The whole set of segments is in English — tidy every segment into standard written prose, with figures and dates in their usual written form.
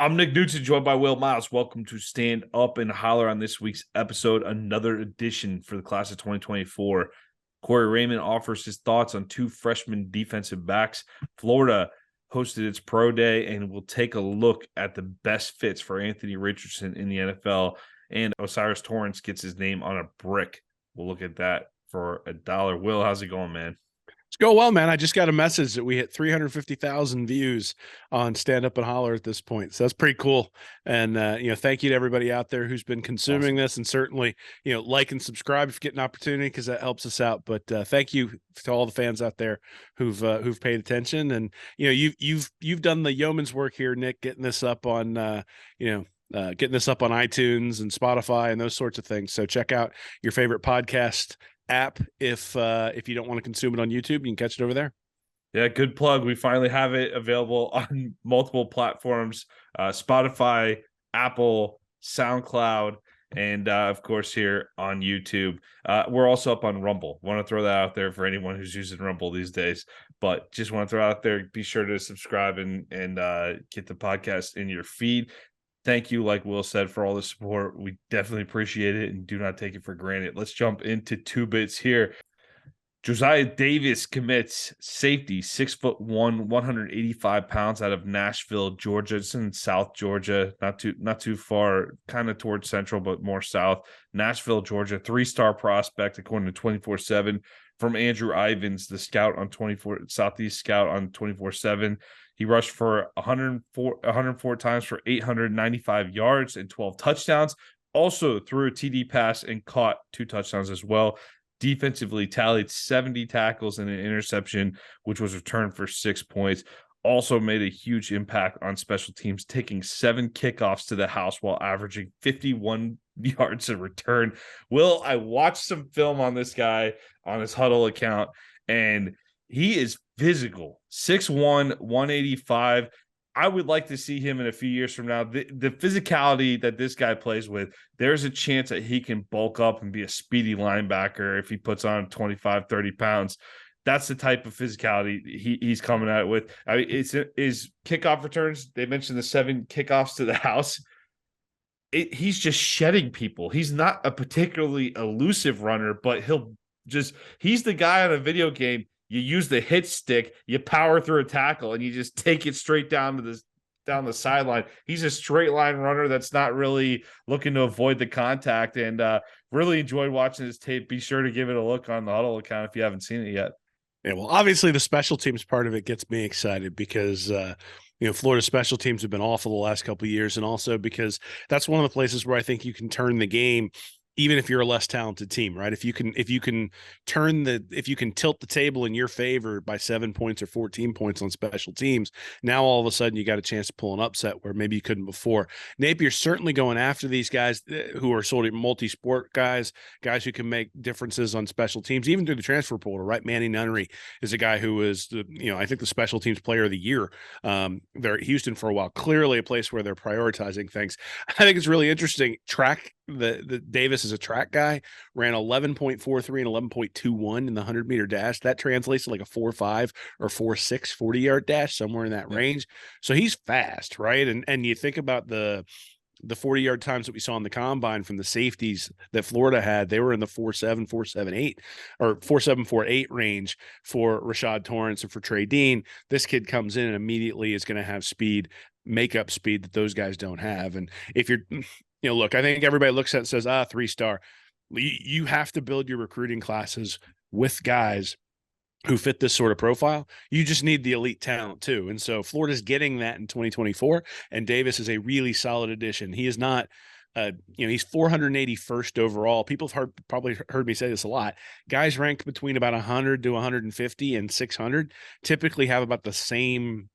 I'm Nick Knudsen, joined by Will Miles. Welcome to Stand Up and Holler on this week's episode, another edition for the class of 2024. Corey Raymond offers his thoughts on two freshman defensive backs. Florida hosted its pro day, and we'll take a look at the best fits for Anthony Richardson in the NFL. And Osiris Torrence gets his name on a brick. We'll look at that for $1. Will, how's it going, man? It's going well, man. I just got a message that we hit 350,000 views on Stand Up and Holler at this point. So that's pretty cool. And, thank you to everybody out there who's been consuming this, and certainly, like and subscribe if you get an opportunity, because that helps us out. But thank you to all the fans out there who've paid attention. And, you've done the yeoman's work here, Nick, getting this up on, getting this up on iTunes and Spotify and those sorts of things. So check out your favorite podcast app if you don't want to consume it on YouTube. You can catch it over there. Yeah, good plug. We finally have it available on multiple platforms: Spotify, Apple, SoundCloud, and of course here on YouTube. We're also up on Rumble. Want to throw that out there for anyone who's using Rumble these days. But just want to throw out there, be sure to subscribe and get the podcast in your feed. Thank you, like Will said, for all the support. We definitely appreciate it and do not take it for granted. Let's jump into two bits here. Josiah Davis commits safety, 6'1", 185 pounds, out of Nashville, Georgia. It's in South Georgia, not too far, kind of towards Central, but more South. Nashville, Georgia, 3-star prospect according to 24/7 from Andrew Ivins, the scout on Southeast Scout on 24/7. He rushed for 104 times for 895 yards and 12 touchdowns. Also threw a TD pass and caught 2 touchdowns as well. Defensively tallied 70 tackles and an interception, which was returned for 6 points. Also made a huge impact on special teams, taking 7 kickoffs to the house while averaging 51 yards a return. Will, I watched some film on this guy on his Huddle account, and he is physical, 6'1", 185. I would like to see him in a few years from now. The physicality that this guy plays with, there's a chance that he can bulk up and be a speedy linebacker if he puts on 25, 30 pounds. That's the type of physicality he's coming out with. I mean, his kickoff returns. They mentioned the 7 kickoffs to the house. He's just shedding people. He's not a particularly elusive runner, but he's the guy on a video game. You use the hit stick, you power through a tackle, and you just take it straight down the sideline. He's a straight line runner that's not really looking to avoid the contact, and really enjoyed watching his tape. Be sure to give it a look on the Huddle account if you haven't seen it yet. Yeah, well, obviously the special teams part of it gets me excited because Florida special teams have been awful the last couple of years, and also because that's one of the places where I think you can turn the game, even if you're a less talented team, right? If you can tilt the table in your favor by 7 points or 14 points on special teams, now all of a sudden you got a chance to pull an upset where maybe you couldn't before. Napier's certainly going after these guys who are sort of multi-sport guys who can make differences on special teams, even through the transfer portal, right? Manny Nunnery is a guy who was, I think the special teams player of the year there at Houston for a while. Clearly a place where they're prioritizing things. I think it's really interesting. The Davis is a track guy, ran 11.43 and 11.21 in the 100-meter dash. That translates to like a 4.5 or 4.6 40-yard dash, somewhere in that range. So he's fast, right? And you think about the 40-yard times that we saw in the combine from the safeties that Florida had, they were in the 4.7, 4.78 or 4.7, 4.8 range for Rashad Torrence and for Trey Dean. This kid comes in and immediately is going to have speed, makeup speed that those guys don't have. And if you're look, I think everybody looks at it and says, 3-star. You have to build your recruiting classes with guys who fit this sort of profile. You just need the elite talent too. And so Florida's getting that in 2024, and Davis is a really solid addition. He is not, he's 481st overall. People have probably heard me say this a lot. Guys ranked between about 100 to 150 and 600 typically have about the same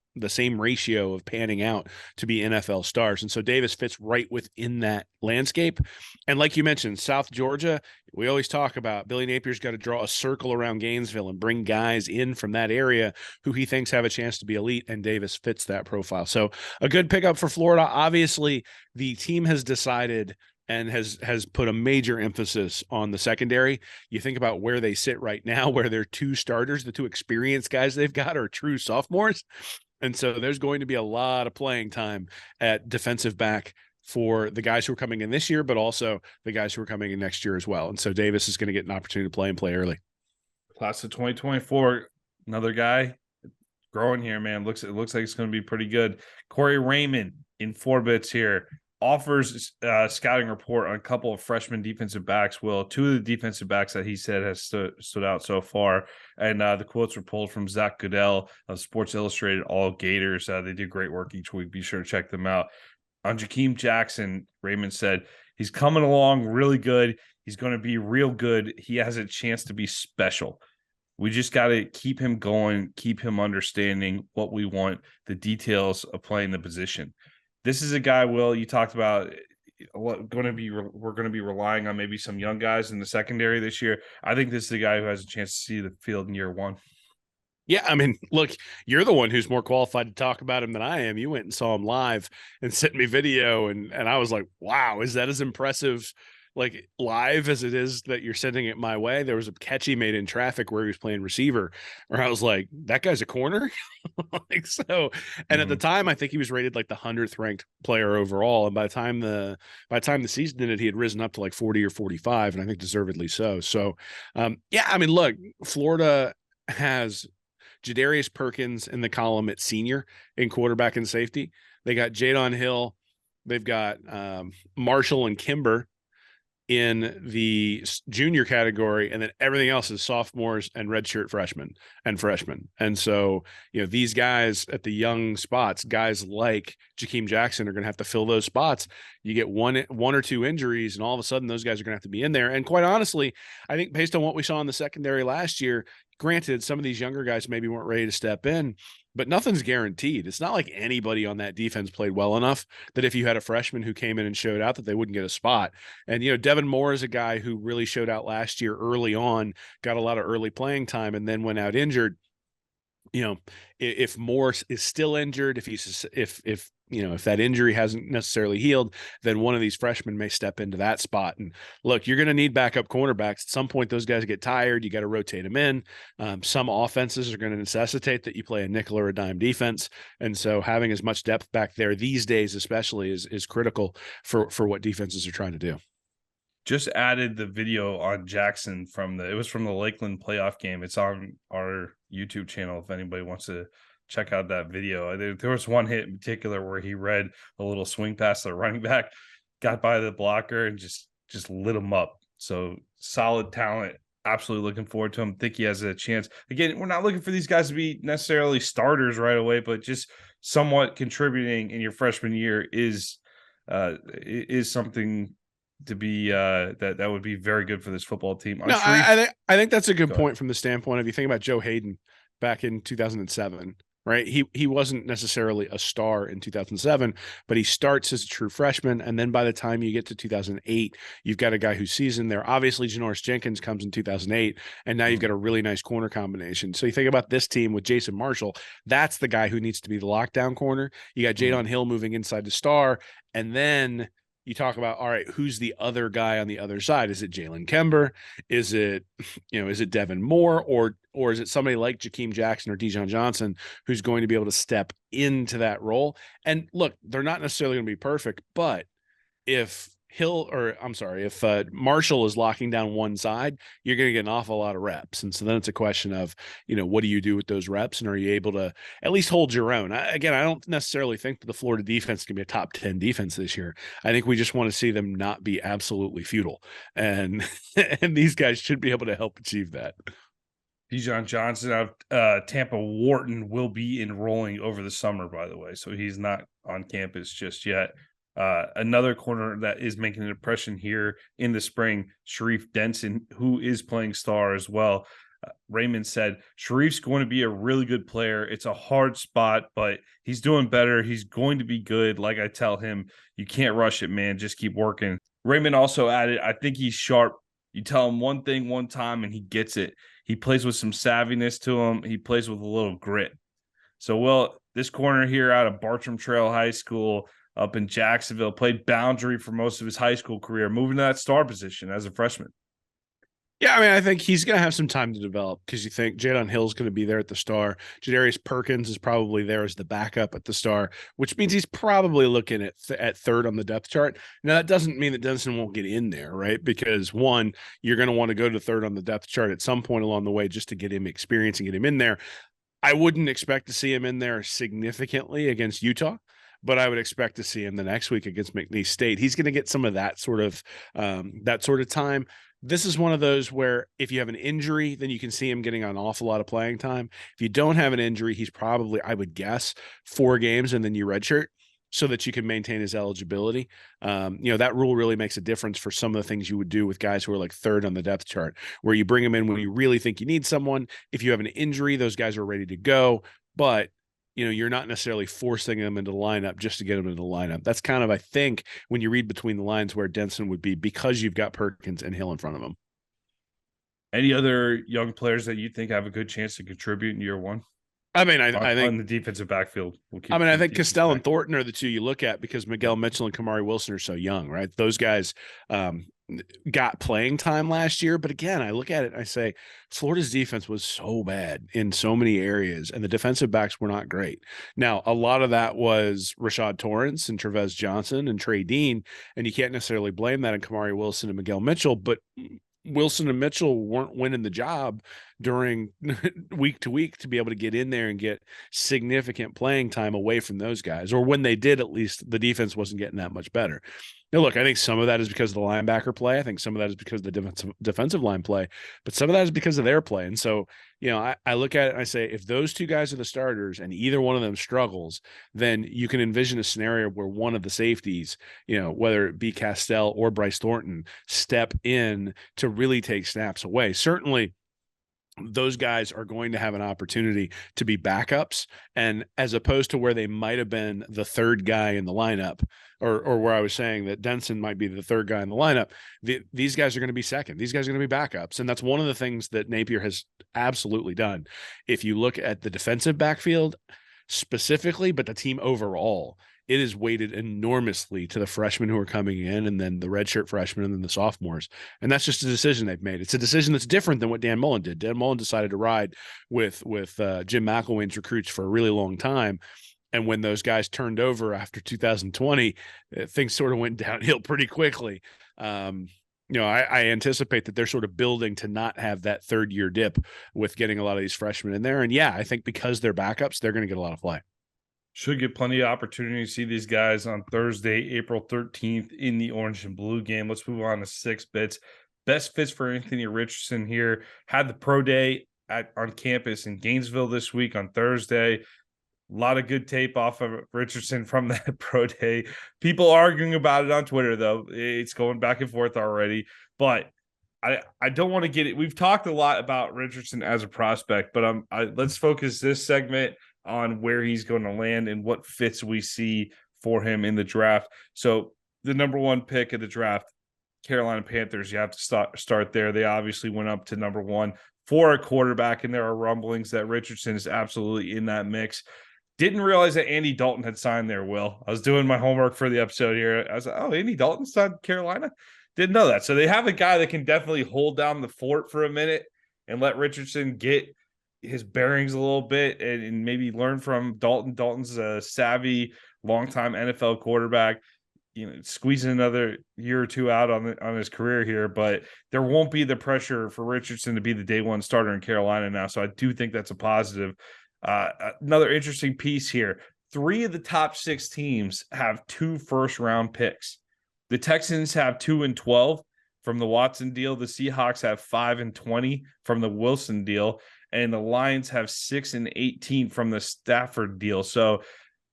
ratio of panning out to be NFL stars. And so Davis fits right within that landscape. And like you mentioned, South Georgia, we always talk about Billy Napier's got to draw a circle around Gainesville and bring guys in from that area who he thinks have a chance to be elite, and Davis fits that profile. So a good pickup for Florida. Obviously, the team has decided and has put a major emphasis on the secondary. You think about where they sit right now, where their 2 starters, the 2 experienced guys they've got, are true sophomores. And so there's going to be a lot of playing time at defensive back for the guys who are coming in this year, but also the guys who are coming in next year as well. And so Davis is going to get an opportunity to play and play early. Class of 2024, another guy growing here, man. It looks like it's going to be pretty good. Corey Raymond in 4 bits here offers scouting report on a couple of freshman defensive backs. Will, 2 of the defensive backs that he said has stood out so far, and the quotes were pulled from Zach Goodell of Sports Illustrated All Gators. They do great work each week. Be sure to check them out. On Jakeem Jackson, Raymond said he's coming along really good. He's going to be real good. He has a chance to be special. We just got to keep him going, keep him understanding what we want, the details of playing the position. This is a guy, Will, you talked about we're going to be relying on maybe some young guys in the secondary this year. I think this is a guy who has a chance to see the field in year 1. Yeah, I mean, look, you're the one who's more qualified to talk about him than I am. You went and saw him live and sent me video, and I was like, wow, is that as impressive like live as it is that you're sending it my way? There was a catch he made in traffic where he was playing receiver, where I was like, that guy's a corner. Like, so, and at the time, I think he was rated like the 100th ranked player overall. And by the time the season ended, he had risen up to like 40 or 45, and I think deservedly so. So, yeah, I mean, look, Florida has Jadarius Perkins in the column at senior in quarterback and safety. They got Jadon Hill. They've got Marshall and Kimber in the junior category, and then everything else is sophomores and redshirt freshmen. And so, these guys at the young spots, guys like Jakeem Jackson, are going to have to fill those spots. You get one or two injuries, and all of a sudden those guys are going to have to be in there. And quite honestly, I think based on what we saw in the secondary last year, granted, some of these younger guys maybe weren't ready to step in, but nothing's guaranteed. It's not like anybody on that defense played well enough that if you had a freshman who came in and showed out that they wouldn't get a spot. And, Devin Moore is a guy who really showed out last year early on, got a lot of early playing time, and then went out injured. If Moore is still injured, if that injury hasn't necessarily healed, then one of these freshmen may step into that spot. And look, you're going to need backup cornerbacks. At some point, those guys get tired. You got to rotate them in. Some offenses are going to necessitate that you play a nickel or a dime defense. And so having as much depth back there these days, especially, is critical for what defenses are trying to do. Just added the video on Jackson from the Lakeland playoff game. It's on our YouTube channel if anybody wants to check out that video. There was one hit in particular where he read a little swing past the running back, got by the blocker, and just lit him up. So solid talent. Absolutely looking forward to him. Think he has a chance. Again, we're not looking for these guys to be necessarily starters right away, but just somewhat contributing in your freshman year is something to be that would be very good for this football team. No, I think that's a good point from the standpoint of, you think about Joe Hayden back in 2007, right? He wasn't necessarily a star in 2007, but he starts as a true freshman, and then by the time you get to 2008, you've got a guy who's seasoned there. Obviously, Janoris Jenkins comes in 2008, and now you've got a really nice corner combination. So you think about this team with Jason Marshall, that's the guy who needs to be the lockdown corner. You got Jadon Hill moving inside the star, and then you talk about, all right, who's the other guy on the other side? Is it Jalen Kember? Is it Devin Moore, or is it somebody like Jakeem Jackson or Dijon Johnson who's going to be able to step into that role? And look, they're not necessarily going to be perfect, but if Marshall is locking down one side, you're going to get an awful lot of reps. And so then it's a question of, what do you do with those reps? And are you able to at least hold your own? I don't necessarily think that the Florida defense can be a top 10 defense this year. I think we just want to see them not be absolutely futile. And these guys should be able to help achieve that. Dijon Johnson out of Tampa Wharton will be enrolling over the summer, by the way. So he's not on campus just yet. Another corner that is making an impression here in the spring, Sharif Denson, who is playing star as well. Raymond said, Sharif's going to be a really good player. It's a hard spot, but he's doing better. He's going to be good. Like I tell him, you can't rush it, man. Just keep working. Raymond also added, I think he's sharp. You tell him one thing one time and he gets it. He plays with some savviness to him. He plays with a little grit. So, this corner here out of Bartram Trail High School up in Jacksonville, played boundary for most of his high school career, moving to that star position as a freshman. Yeah, I mean, I think he's going to have some time to develop because you think Jadon Hill's going to be there at the star. Jadarius Perkins is probably there as the backup at the star, which means he's probably looking at third on the depth chart. Now, that doesn't mean that Denson won't get in there, right? Because one, you're going to want to go to third on the depth chart at some point along the way just to get him experience and get him in there. I wouldn't expect to see him in there significantly against Utah, but I would expect to see him the next week against McNeese State. He's going to get some of that sort of time. This is one of those where if you have an injury, then you can see him getting an awful lot of playing time. If you don't have an injury, he's probably, I would guess, 4 games and then you redshirt so that you can maintain his eligibility. That rule really makes a difference for some of the things you would do with guys who are like third on the depth chart, where you bring them in when you really think you need someone. If you have an injury, those guys are ready to go, but you're not necessarily forcing them into the lineup just to get them into the lineup. That's kind of, I think, when you read between the lines where Denson would be because you've got Perkins and Hill in front of him. Any other young players that you think have a good chance to contribute in year one? I mean, I think on the defensive backfield. I think Castell and Thornton are the two you look at because Miguel Mitchell and Kamari Wilson are so young, right? Those guys got playing time last year. But again, I look at it and I say, Florida's defense was so bad in so many areas, and the defensive backs were not great. Now, a lot of that was Rashad Torrence and Trevez Johnson and Trey Dean, and you can't necessarily blame that on Kamari Wilson and Miguel Mitchell, but Wilson and Mitchell weren't winning the job during week to week to be able to get in there and get significant playing time away from those guys. Or when they did, at least the defense wasn't getting that much better. Now, look, I think some of that is because of the linebacker play. I think some of that is because of the defensive line play, but some of that is because of their play. And so, I look at it and I say, if those two guys are the starters and either one of them struggles, then you can envision a scenario where one of the safeties, whether it be Castell or Bryce Thornton, step in to really take snaps away. Certainly, those guys are going to have an opportunity to be backups, and as opposed to where they might have been the third guy in the lineup, or where I was saying that Denson might be the third guy in the lineup, these guys are going to be second. These guys are going to be backups, and that's one of the things that Napier has absolutely done. If you look at the defensive backfield specifically, but the team overall, it is weighted enormously to the freshmen who are coming in, and then the redshirt freshmen, and then the sophomores. And that's just a decision they've made. It's a decision that's different than what Dan Mullen did. Dan Mullen decided to ride with Jim McElwain's recruits for a really long time. And when those guys turned over after 2020, things sort of went downhill pretty quickly. I anticipate that they're sort of building to not have that third year dip with getting a lot of these freshmen in there. And yeah, I think because they're backups, they're going to get a lot of play. Should get plenty of opportunity to see these guys on Thursday, April 13th in the orange and blue game. Let's move on to 6 bits. Best fits for Anthony Richardson here. Had the pro day on campus in Gainesville this week on Thursday. A lot of good tape off of Richardson from that pro day. People arguing about it on Twitter, though. It's going back and forth already. But I don't want to get it. We've talked a lot about Richardson as a prospect, but let's focus this segment on where he's going to land and what fits we see for him in the draft. So the number 1 pick of the draft, Carolina Panthers, you have to start there. They obviously went up to number 1 for a quarterback, and there are rumblings that Richardson is absolutely in that mix. Didn't realize that Andy Dalton had signed there, Will. I was doing my homework for the episode here. I was like, oh, Andy Dalton signed Carolina? Didn't know that. So they have a guy that can definitely hold down the fort for a minute and let Richardson get his bearings a little bit and maybe learn from Dalton. Dalton's a savvy, longtime NFL quarterback, squeezing another year or two out on his career here, but there won't be the pressure for Richardson to be the day 1 starter in Carolina now. So I do think that's a positive. Another interesting piece here. 3 of the top 6 teams have 2 first-round picks. The Texans have 2 and 12 from the Watson deal. The Seahawks have 5 and 20 from the Wilson deal. And the Lions have 6 and 18 from the Stafford deal. So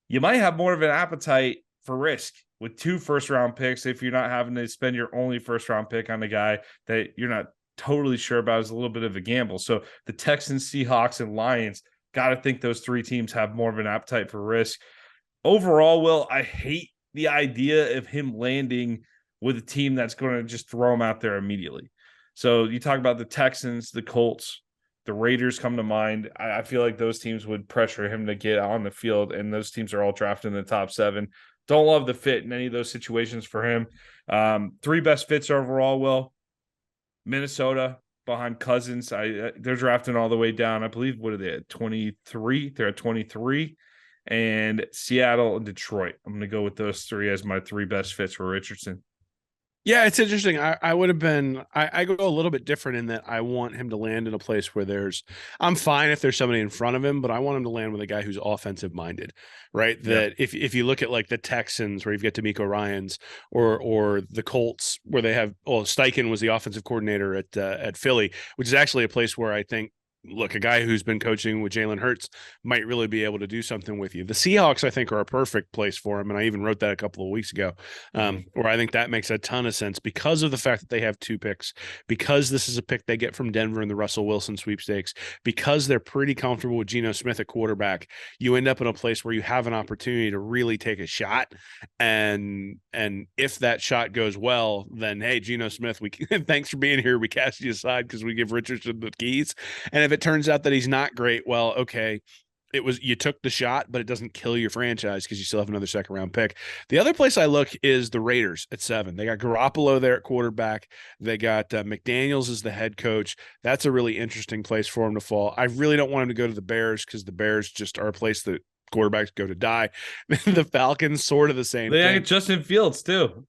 you might have more of an appetite for risk with 2 first-round picks if you're not having to spend your only first-round pick on a guy that you're not totally sure about. Is a little bit of a gamble. So the Texans, Seahawks, and Lions, got to think those 3 teams have more of an appetite for risk. Overall, Will, I hate the idea of him landing with a team that's going to just throw him out there immediately. So you talk about the Texans, the Colts, the Raiders come to mind. I feel like those teams would pressure him to get on the field, and those teams are all drafted in the top 7. Don't love the fit in any of those situations for him. 3 best fits overall, Will. Minnesota, behind Cousins. They're drafting all the way down. I believe, what are they at, 23? They're at 23. And Seattle and Detroit. I'm going to go with those three as my three best fits for Richardson. Yeah, it's interesting. I would have been, I go a little bit different in that I want him to land in a place where I'm fine if there's somebody in front of him, but I want him to land with a guy who's offensive minded, right? That if you look at like the Texans where you've got D'Amico Ryans or the Colts where they have, Steichen was the offensive coordinator at Philly, which is actually a place where I think, look, a guy who's been coaching with Jalen Hurts might really be able to do something with you. The Seahawks, I think, are a perfect place for him. And I even wrote that a couple of weeks ago, where I think that makes a ton of sense because of the fact that they have 2 picks, because this is a pick they get from Denver in the Russell Wilson sweepstakes, because they're pretty comfortable with Geno Smith at quarterback. You end up in a place where you have an opportunity to really take a shot. And if that shot goes well, then, hey, Geno Smith, thanks for being here. We cast you aside because we give Richardson the keys. And if it turns out that he's not great, well, okay, you took the shot, but it doesn't kill your franchise because you still have another second round pick. The other place I look is the Raiders at 7. They got Garoppolo there at quarterback. They got McDaniels as the head coach. That's a really interesting place for him to fall. I really don't want him to go to the Bears because the Bears just are a place that quarterbacks go to die. The Falcons, sort of the same thing. They got Justin Fields too.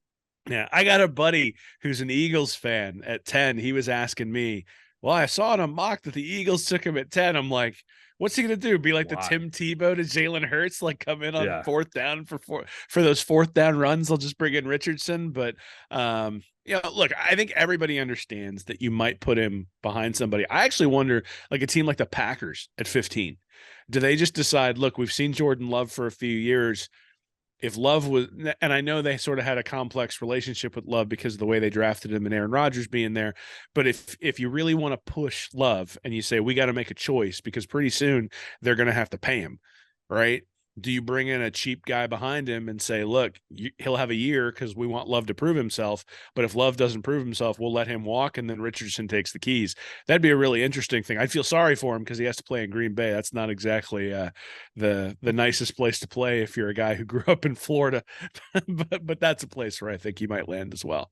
Yeah, I got a buddy who's an Eagles fan at 10. He was asking me, well, I saw in a mock that the Eagles took him at 10. I'm like, what's he going to do? Be like the Tim Tebow to Jalen Hurts, like come in on fourth down for those fourth down runs. They'll just bring in Richardson. But, look, I think everybody understands that you might put him behind somebody. I actually wonder, like a team like the Packers at 15, do they just decide, look, we've seen Jordan Love for a few years. If Love was, and I know they sort of had a complex relationship with Love because of the way they drafted him and Aaron Rodgers being there. But if you really want to push Love and you say, we got to make a choice because pretty soon they're going to have to pay him, right? Do you bring in a cheap guy behind him and say, look, he'll have a year because we want Love to prove himself. But if Love doesn't prove himself, we'll let him walk. And then Richardson takes the keys. That'd be a really interesting thing. I'd feel sorry for him because he has to play in Green Bay. That's not exactly the nicest place to play if you're a guy who grew up in Florida. but that's a place where I think you might land as well.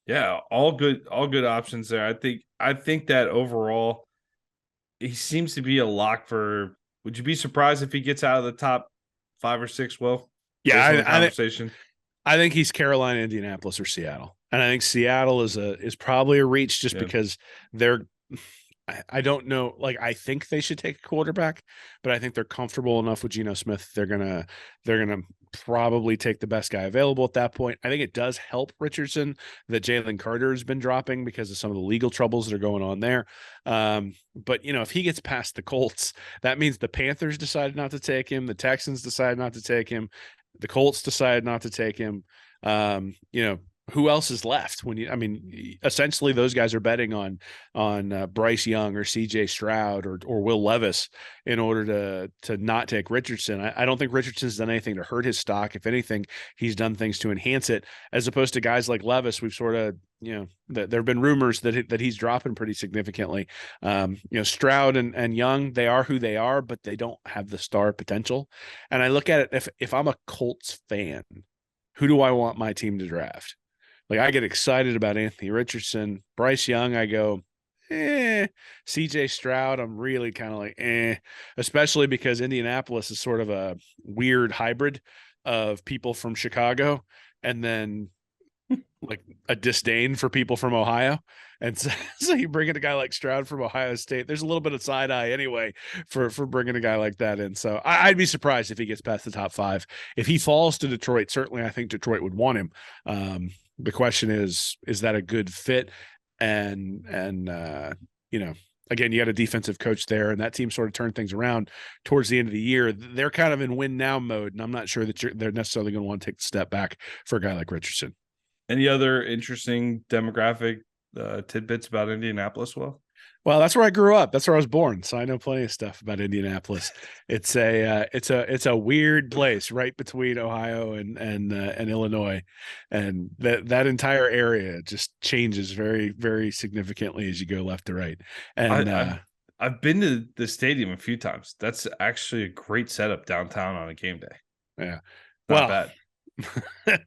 Yeah, all good options there. I think that overall he seems to be a lock for. Would you be surprised if he gets out of the top 5 or 6, Will? Yeah, I think he's Carolina, Indianapolis, or Seattle. And I think Seattle is probably a reach just because I don't know. Like, I think they should take a quarterback, but I think they're comfortable enough with Geno Smith. They're gonna probably take the best guy available at that point. I think it does help Richardson that Jalen Carter has been dropping because of some of the legal troubles that are going on there. But if he gets past the Colts, that means the Panthers decided not to take him. The Texans decided not to take him. The Colts decided not to take him. Who else is left essentially those guys are betting on Bryce Young or CJ Stroud or Will Levis in order to not take Richardson. I don't think Richardson's done anything to hurt his stock. If anything, he's done things to enhance it, as opposed to guys like Levis. We've sort of, there have been rumors that he's dropping pretty significantly. Stroud and Young, they are who they are, but they don't have the star potential. And I look at it, if I'm a Colts fan, who do I want my team to draft? Like, I get excited about Anthony Richardson. Bryce Young, I go, CJ Stroud, I'm really kind of like, especially because Indianapolis is sort of a weird hybrid of people from Chicago and then like a disdain for people from Ohio. And so you bring in a guy like Stroud from Ohio State. There's a little bit of side eye anyway for bringing a guy like that in. So I'd be surprised if he gets past the top 5. If he falls to Detroit, certainly I think Detroit would want him. The question is that a good fit? And again, you got a defensive coach there, and that team sort of turned things around towards the end of the year. They're kind of in win now mode, and I'm not sure that they're necessarily going to want to take the step back for a guy like Richardson. Any other interesting demographic tidbits about Indianapolis? Well, that's where I grew up. That's where I was born. So I know plenty of stuff about Indianapolis. It's a weird place right between Ohio and Illinois. And that entire area just changes very, very significantly as you go left to right. And I've been to the stadium a few times. That's actually a great setup downtown on a game day. Yeah. Not bad.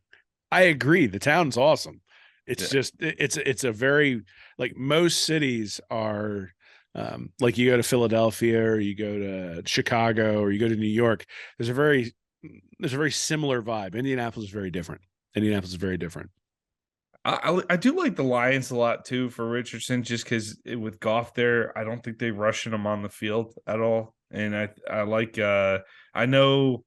I agree. The town's awesome. It's Yeah. just it's a very, like, most cities are, like, you go to Philadelphia or you go to Chicago or you go to New York, there's a very similar vibe. Indianapolis is very different. Indianapolis is very different. I do like the Lions a lot too for Richardson, just because with Goff there, I don't think they rushing him on the field at all. And I like I know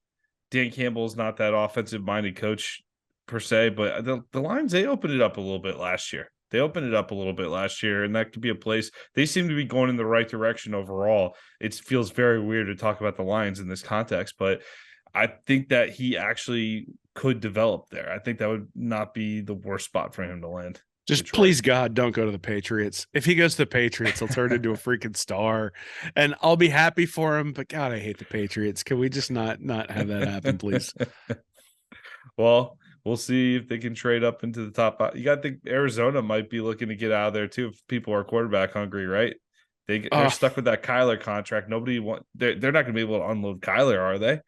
Dan Campbell's not that offensive minded coach per se, but the Lions, they opened it up a little bit last year. They opened it up a little bit last year, and that could be a place they seem to be going in the right direction overall. It feels very weird to talk about the Lions in this context, but I think that he actually could develop there. I think that would not be the worst spot for him to land. Just Detroit. please God, don't go to the Patriots. If he goes to the Patriots, he'll turn into a freaking star, and I'll be happy for him. But God, I hate the Patriots. Can we just not have that happen, please? Well, we'll see if they can trade up into the top. You got to think Arizona might be looking to get out of there too if people are quarterback hungry, right? They're stuck with that Kyler contract. Nobody want they're not going to be able to unload Kyler, are they?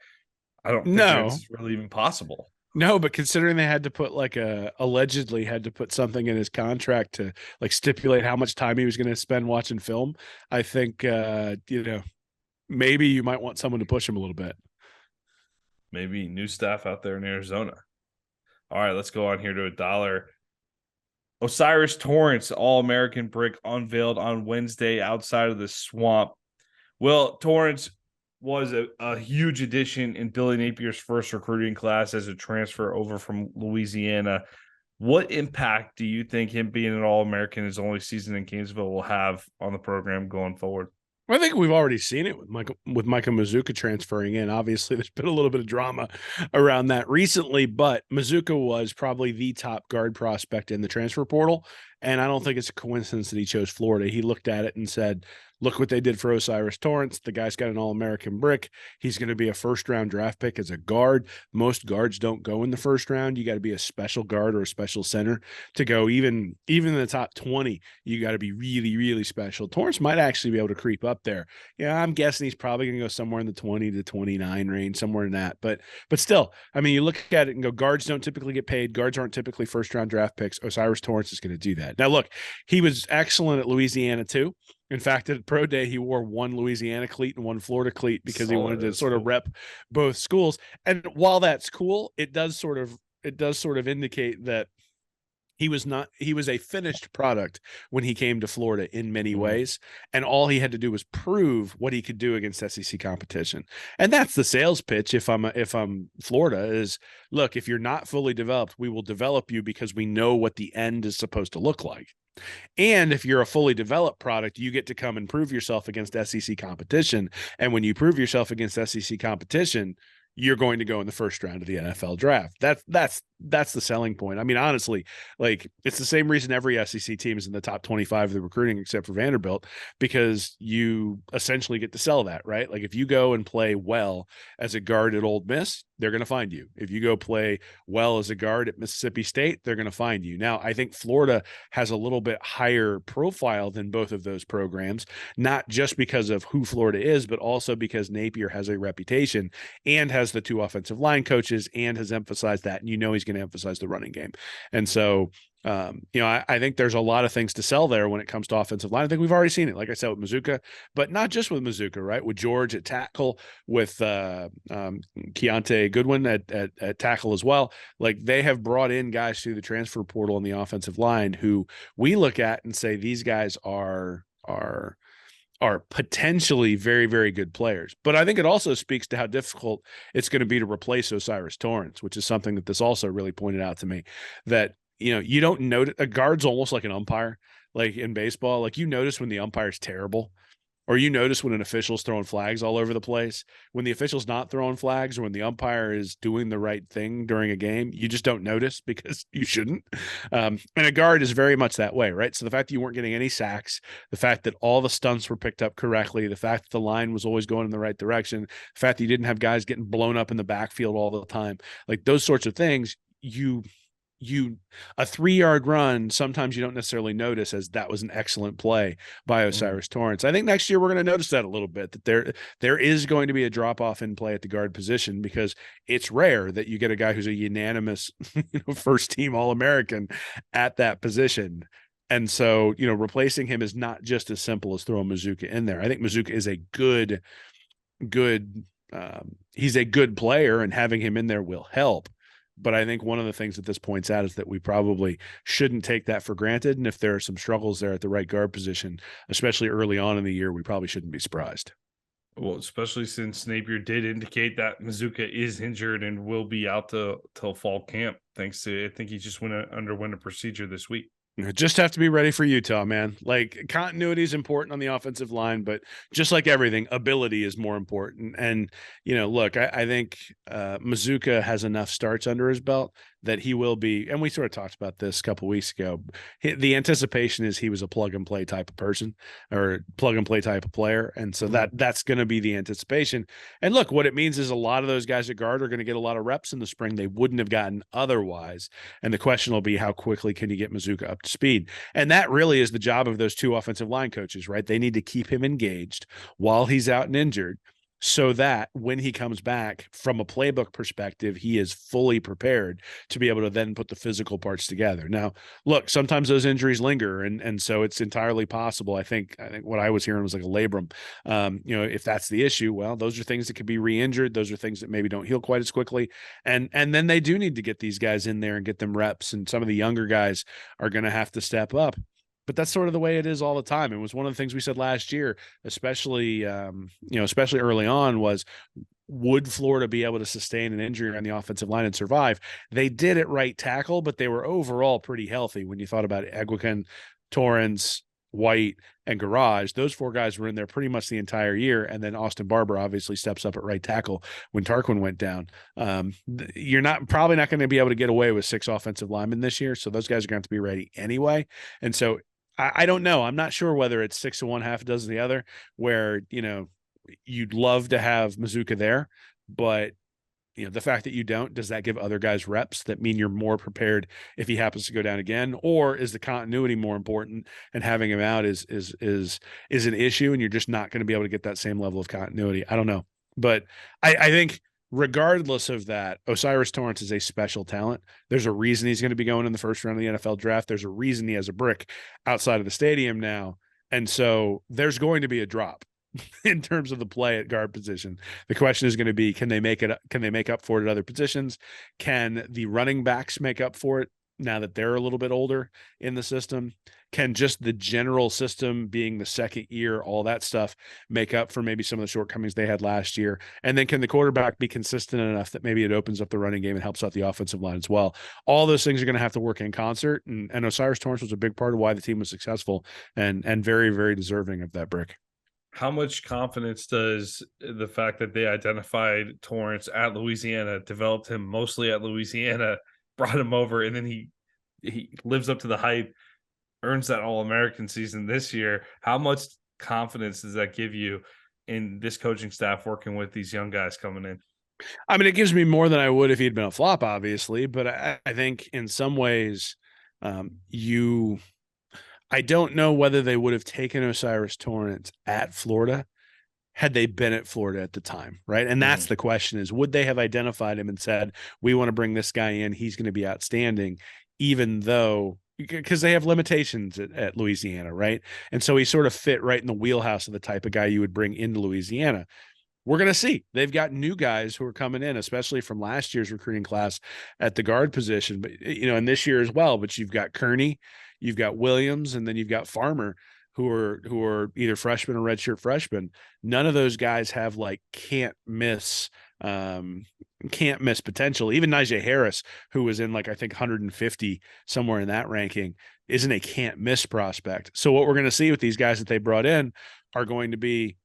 I don't think No, that's really even possible. no, but considering they had to put, like, allegedly had to put something in his contract to, like, stipulate how much time he was going to spend watching film, I think maybe you might want someone to push him a little bit. Maybe new staff out there in Arizona. All right, let's go on here to $1. Osiris Torrence All-American brick unveiled on Wednesday outside of the swamp. Well, Torrence was a huge addition in Billy Napier's first recruiting class as a transfer over from Louisiana. What impact do you think him being an All-American his only season in Gainesville will have on the program going forward? I think we've already seen it with Micah Mazuka transferring in. Obviously, there's been a little bit of drama around that recently, but Mazuka was probably the top guard prospect in the transfer portal. And I don't think it's a coincidence that he chose Florida. He looked at it and said, look what they did for Osiris Torrence. The guy's got an All-American brick. He's going to be a first-round draft pick as a guard. Most guards don't go in the first round. You got to be a special guard or a special center to go even in the top 20. You got to be really, really special. Torrence might actually be able to creep up there. Yeah, I'm guessing he's probably going to go somewhere in the 20 to 29 range, somewhere in that. But still, I mean, you look at it and go, guards don't typically get paid. Guards aren't typically first-round draft picks. Osiris Torrence is going to do that. Now, look, he was excellent at Louisiana too. In fact, at Pro Day, he wore one Louisiana cleat and one Florida cleat because he wanted to sort of rep both schools. And while that's cool, it does sort of indicate that he was a finished product when he came to Florida in many ways. And all he had to do was prove what he could do against SEC competition. And that's the sales pitch. If I'm Florida, is, look, if you're not fully developed, we will develop you because we know what the end is supposed to look like. And if you're a fully developed product, you get to come and prove yourself against SEC competition. And when you prove yourself against SEC competition, you're going to go in the first round of the NFL draft. That's the selling point. I mean, honestly, like, it's the same reason every SEC team is in the top 25 of the recruiting, except for Vanderbilt, because you essentially get to sell that, right? Like, if you go and play well as a guard at Ole Miss, they're going to find you. If you go play well as a guard at Mississippi State, they're going to find you. Now, I think Florida has a little bit higher profile than both of those programs, not just because of who Florida is, but also because Napier has a reputation and has the two offensive line coaches and has emphasized that. And he's going to emphasize the running game. And so, I think there's a lot of things to sell there when it comes to offensive line. I think we've already seen it, like I said, with Mazuka, but not just with Mazuka, right? With George at tackle, with Keontae Goodwin at tackle as well. Like, they have brought in guys through the transfer portal on the offensive line who we look at and say, these guys are potentially very, very good players. But I think it also speaks to how difficult it's going to be to replace Osiris Torrence, which is something that this also really pointed out to me, that, you don't notice a guard's almost like an umpire, like in baseball. Like, you notice when the umpire's terrible, or you notice when an official's throwing flags all over the place. When the official's not throwing flags, or when the umpire is doing the right thing during a game, you just don't notice because you shouldn't. And a guard is very much that way, right? So the fact that you weren't getting any sacks, the fact that all the stunts were picked up correctly, the fact that the line was always going in the right direction, the fact that you didn't have guys getting blown up in the backfield all the time, like those sorts of things, you a 3-yard run, sometimes you don't necessarily notice as that was an excellent play by Osiris Torrence. I think next year we're going to notice that a little bit, that there is going to be a drop off in play at the guard position, because it's rare that you get a guy who's a unanimous first team All-American at that position. And so, replacing him is not just as simple as throwing Mazuka in there. I think Mazuka is a good, he's a good player, and having him in there will help. But I think one of the things that this points out is that we probably shouldn't take that for granted. And if there are some struggles there at the right guard position, especially early on in the year, we probably shouldn't be surprised. Well, especially since Napier did indicate that Mazuka is injured and will be out till fall camp. Thanks to, I think he just underwent a procedure this week. Just have to be ready for Utah, man. Like, continuity is important on the offensive line, but just like everything, ability is more important. And, look, I think Mazuka has enough starts under his belt that he will be, and we sort of talked about this a couple of weeks ago. The anticipation is he was a plug and play type of person, or plug and play type of player. And so that's going to be the anticipation. And look, what it means is a lot of those guys at guard are going to get a lot of reps in the spring they wouldn't have gotten otherwise. And the question will be, how quickly can you get Mazuka up to speed? And that really is the job of those two offensive line coaches, right? They need to keep him engaged while he's out and injured, so that when he comes back from a playbook perspective, he is fully prepared to be able to then put the physical parts together. Now, look, sometimes those injuries linger, and so it's entirely possible. I think what I was hearing was like a labrum. If that's the issue, well, those are things that could be re-injured. Those are things that maybe don't heal quite as quickly. And then they do need to get these guys in there and get them reps. And some of the younger guys are going to have to step up. But that's sort of the way it is all the time. It was one of the things we said last year, especially early on, was, would Florida be able to sustain an injury on the offensive line and survive? They did at right tackle, but they were overall pretty healthy. When you thought about Egwekin, Torrence, White, and Garage, those 4 guys were in there pretty much the entire year. And then Austin Barber obviously steps up at right tackle when Tarquin went down. You're probably not going to be able to get away with 6 offensive linemen this year. So those guys are going to have to be ready anyway. And so I don't know. I'm not sure whether it's 6 of one, half a dozen the other, where, you'd love to have Mazuka there, but the fact that you don't, does that give other guys reps that mean you're more prepared if he happens to go down again? Or is the continuity more important, and having him out is an issue, and you're just not going to be able to get that same level of continuity? I don't know. But I think regardless of that, Osiris Torrence is a special talent. There's a reason he's going to be going in the first round of the NFL draft. There's a reason he has a brick outside of the stadium now. And so there's going to be a drop in terms of the play at guard position. The question is going to be, can they make up for it at other positions? Can the running backs make up for it now that they're a little bit older in the system? Can just the general system, being the second year, all that stuff, make up for maybe some of the shortcomings they had last year? And then can the quarterback be consistent enough that maybe it opens up the running game and helps out the offensive line as well? All those things are going to have to work in concert. And Osiris Torrence was a big part of why the team was successful, and very, very deserving of that brick. How much confidence does the fact that they identified Torrence at Louisiana, developed him mostly at Louisiana, brought him over, and then he lives up to the hype, earns that All-American season this year? How much confidence does that give you in this coaching staff working with these young guys coming in? I mean, it gives me more than I would if he'd been a flop, obviously, but I think in some ways, I don't know whether they would have taken Osiris Torrence at Florida had they been at Florida at the time, right? And that's the question, is, would they have identified him and said, we want to bring this guy in, he's going to be outstanding, even though, because they have limitations at Louisiana, right? And so he sort of fit right in the wheelhouse of the type of guy you would bring into Louisiana. We're going to see. They've got new guys who are coming in, especially from last year's recruiting class at the guard position, but and this year as well. But you've got Kearney, you've got Williams, and then you've got Farmer, who are either freshmen or redshirt freshmen. None of those guys have can't miss potential. Even Najee Harris, who was in I think 150 somewhere in that ranking, isn't a can't miss prospect. So what we're going to see with these guys that they brought in are going to be,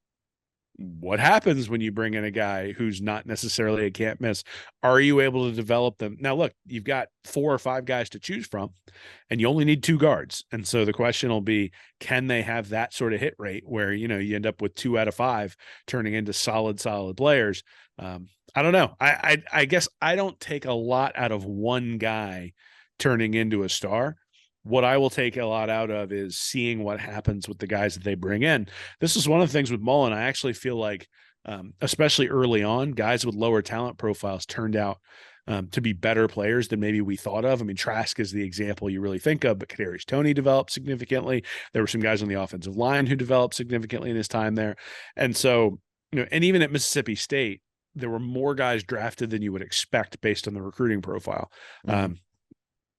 what happens when you bring in a guy who's not necessarily a can't miss? Are you able to develop them? Now, look, you've got 4 or 5 guys to choose from, and you only need 2 guards. And so the question will be, can they have that sort of hit rate where, you end up with 2 out of 5 turning into solid players? I don't know. I guess I don't take a lot out of one guy turning into a star. What I will take a lot out of is seeing what happens with the guys that they bring in. This is one of the things with Mullen. I actually feel like, especially early on, guys with lower talent profiles turned out to be better players than maybe we thought of. I mean, Trask is the example you really think of, but Kadarius Toney developed significantly. There were some guys on the offensive line who developed significantly in his time there. And so, and even at Mississippi State, there were more guys drafted than you would expect based on the recruiting profile.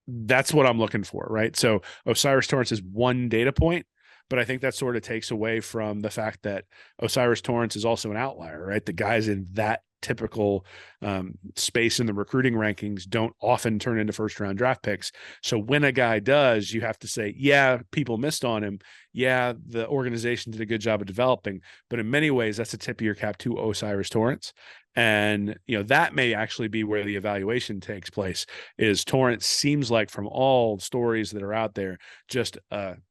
That's what I'm looking for, right? So O'Cyrus Torrence is one data point, but I think that sort of takes away from the fact that O'Cyrus Torrence is also an outlier, right? The guys in that typical space in the recruiting rankings don't often turn into first-round draft picks. So when a guy does, you have to say, yeah, people missed on him. Yeah, the organization did a good job of developing, but in many ways, that's a tip of your cap to O'Cyrus Torrence. And, that may actually be where the evaluation takes place. Is Torrence seems like, from all stories that are out there, just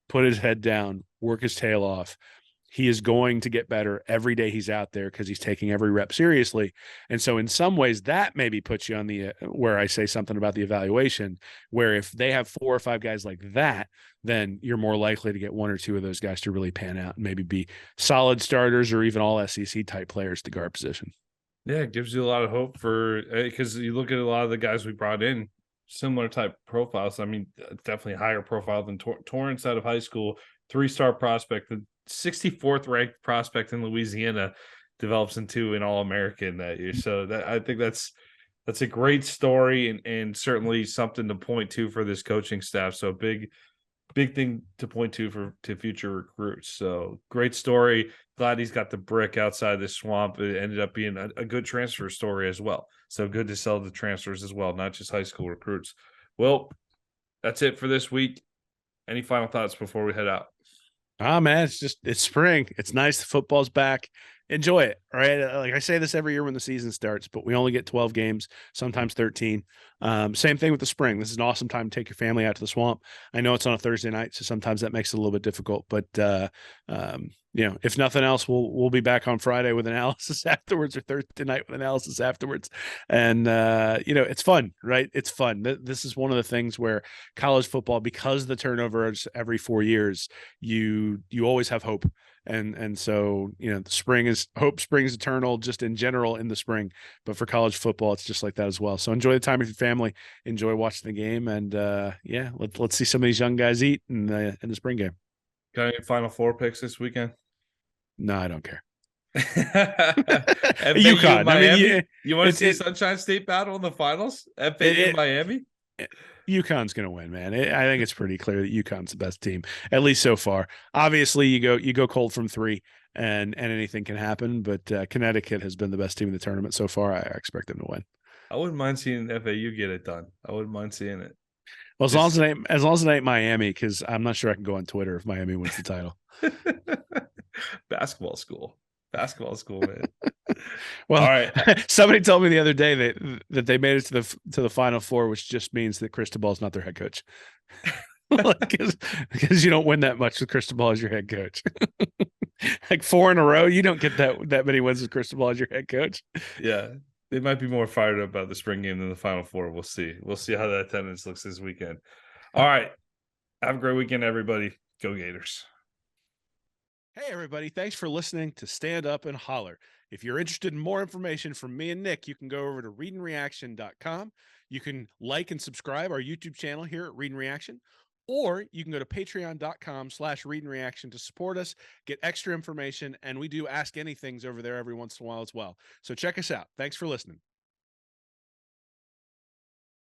put his head down, work his tail off. He is going to get better every day he's out there because he's taking every rep seriously. And so in some ways that maybe puts you on the where I say something about the evaluation, where if they have 4 or 5 guys like that, then you're more likely to get 1 or 2 of those guys to really pan out and maybe be solid starters or even all SEC type players to guard position. Yeah, it gives you a lot of hope because you look at a lot of the guys we brought in, similar type profiles. I mean, definitely higher profile than Torrence out of high school, 3-star prospect, the 64th ranked prospect in Louisiana, develops into an All-American that year. So I think that's a great story and certainly something to point to for this coaching staff. So big thing to point to future recruits. So great story. Glad he's got the brick outside the swamp. It ended up being a good transfer story as well. So good to sell the transfers as well, not just high school recruits. Well, that's it for this week. Any final thoughts before we head out? Man, it's spring. It's nice. The football's back. Enjoy it. Right. Like I say this every year when the season starts, but we only get 12 games, sometimes 13. Same thing with the spring. This is an awesome time to take your family out to the swamp. I know it's on a Thursday night, so sometimes that makes it a little bit difficult, but if nothing else, we'll be back on Friday with analysis afterwards, or Thursday night with analysis afterwards. And it's fun, right? It's fun. This is one of the things where college football, because the turnover is every 4 years, you always have hope. And so, the spring is hope springs eternal just in general in the spring, but for college football, it's just like that as well. So enjoy the time with your family, enjoy watching the game. And let's see some of these young guys eat in the spring game. Got any Final Four picks this weekend? No, I don't care. UConn. Miami? You want to see Sunshine State battle in the finals? FAU Miami? UConn's going to win, man. I think it's pretty clear that UConn's the best team, at least so far. Obviously, you go cold from 3, and anything can happen. But Connecticut has been the best team in the tournament so far. I expect them to win. I wouldn't mind seeing FAU get it done. I wouldn't mind seeing it. Well, as long as it ain't Miami, because I'm not sure I can go on Twitter if Miami wins the title. Basketball school, man. Well, all right. Somebody told me the other day that they made it to the Final Four, which just means that Cristobal's not their head coach. Because you don't win that much with Cristobal as your head coach. Like 4 in a row, you don't get that many wins with Cristobal as your head coach. Yeah, they might be more fired up about the spring game than the Final Four. We'll see. We'll see how that attendance looks this weekend. All right, have a great weekend, everybody. Go Gators. Hey, everybody. Thanks for listening to Stand Up and Holler. If you're interested in more information from me and Nick, you can go over to readandreaction.com. You can like and subscribe our YouTube channel here at Read and Reaction, or you can go to patreon.com/readandreaction to support us, get extra information, and we do Ask Anythings over there every once in a while as well. So check us out. Thanks for listening.